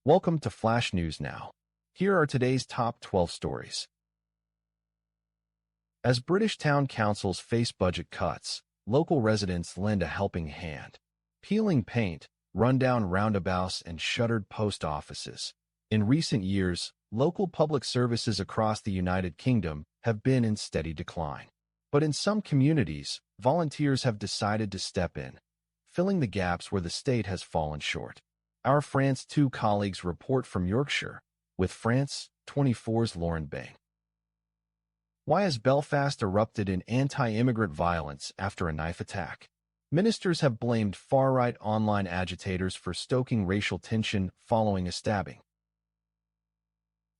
Welcome to Flash News Now. Here are today's top 12 stories. As British town councils face budget cuts, local residents lend a helping hand. Peeling paint, rundown roundabouts, and shuttered post offices. In recent years, local public services across the United Kingdom have been in steady decline. But in some communities, volunteers have decided to step in, filling the gaps where the state has fallen short. Our France 2 colleagues report from Yorkshire, with France 24's Lauren Bain. Why has Belfast erupted in anti-immigrant violence after a knife attack? Ministers have blamed far-right online agitators for stoking racial tension following a stabbing.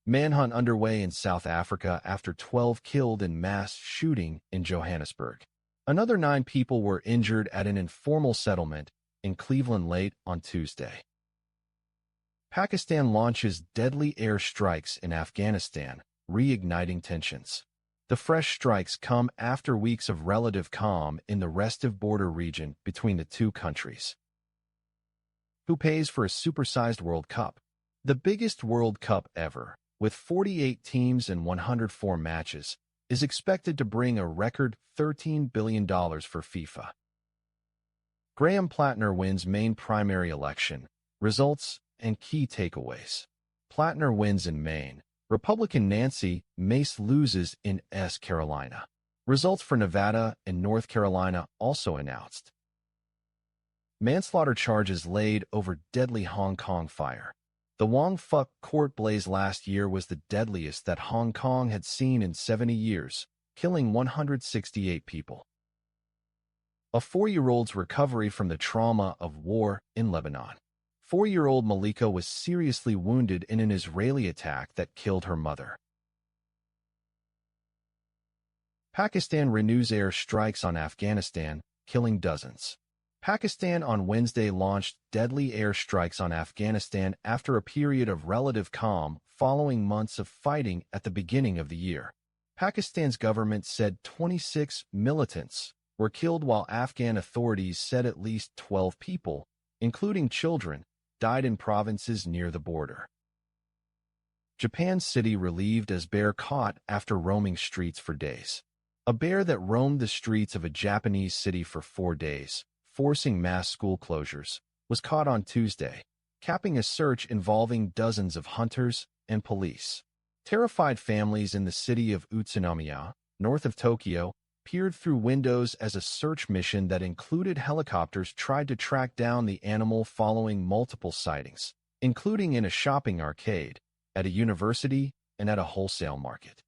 Manhunt underway in South Africa after 12 killed in mass shooting in Johannesburg. Another 9 people were injured at an informal settlement in Cleveland late on Tuesday. Pakistan launches deadly air strikes in Afghanistan, reigniting tensions. The fresh strikes come after weeks of relative calm in the restive border region between the two countries. Who pays for a supersized World Cup? The biggest World Cup ever, with 48 teams and 104 matches, is expected to bring a record $13 billion for FIFA. Graham Platner wins Maine primary election. Results and key takeaways. Platner wins in Maine. Republican Nancy Mace loses in South Carolina. Results for Nevada and North Carolina also announced. Manslaughter charges laid over deadly Hong Kong fire. The Wong Fuk court blaze last year was the deadliest that Hong Kong had seen in 70 years, killing 168 people. A 4-year-old's recovery from the trauma of war in Lebanon. 4-year-old Malika was seriously wounded in an Israeli attack that killed her mother. Pakistan renews air strikes on Afghanistan, killing dozens. Pakistan on Wednesday launched deadly air strikes on Afghanistan after a period of relative calm following months of fighting at the beginning of the year. Pakistan's government said 26 militants were killed while Afghan authorities said at least 12 people, including children, died in provinces near the border. Japan's city relieved as bear caught after roaming streets for days. A bear that roamed the streets of a Japanese city for 4 days, forcing mass school closures, was caught on Tuesday, capping a search involving dozens of hunters and police. Terrified families in the city of Utsunomiya, north of Tokyo, peered through windows as a search mission that included helicopters tried to track down the animal following multiple sightings, including in a shopping arcade, at a university, and at a wholesale market.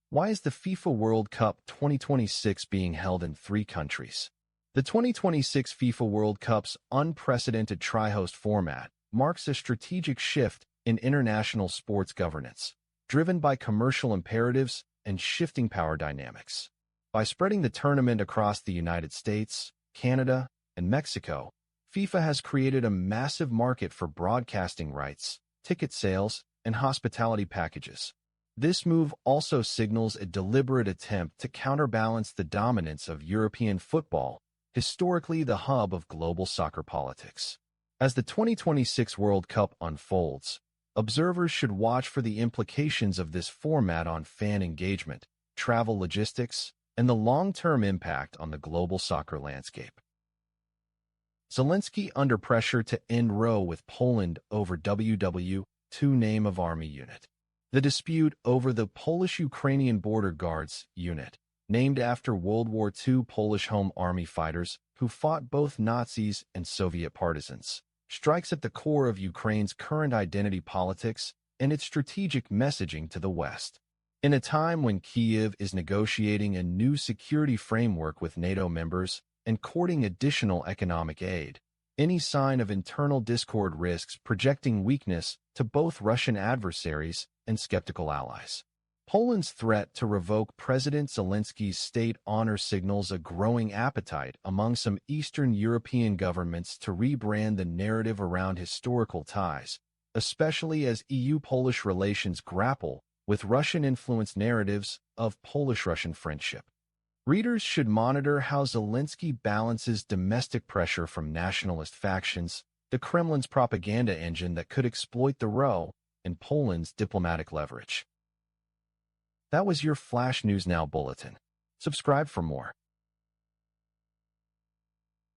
Why is the FIFA World Cup 2026 being held in 3 countries? The 2026 FIFA World Cup's unprecedented tri-host format marks a strategic shift in international sports governance, driven by commercial imperatives and shifting power dynamics. By spreading the tournament across the United States, Canada, and Mexico, FIFA has created a massive market for broadcasting rights, ticket sales, and hospitality packages. This move also signals a deliberate attempt to counterbalance the dominance of European football, historically the hub of global soccer politics. As the 2026 World Cup unfolds, observers should watch for the implications of this format on fan engagement, travel logistics, and the long-term impact on the global soccer landscape. Zelensky under pressure to end row with Poland over WW2 name of army unit. The dispute over the Polish-Ukrainian Border Guards unit, named after World War II Polish Home Army fighters who fought both Nazis and Soviet partisans, strikes at the core of Ukraine's current identity politics and its strategic messaging to the West. In a time when Kyiv is negotiating a new security framework with NATO members and courting additional economic aid, any sign of internal discord risks projecting weakness to both Russian adversaries and skeptical allies. Poland's threat to revoke President Zelensky's state honor signals a growing appetite among some Eastern European governments to rebrand the narrative around historical ties, especially as EU-Polish relations grapple with Russian-influenced narratives of Polish-Russian friendship. Readers should monitor how Zelensky balances domestic pressure from nationalist factions the Kremlin's propaganda engine that could exploit the row in Poland's diplomatic leverage. That was your Flash News Now bulletin. Subscribe for more.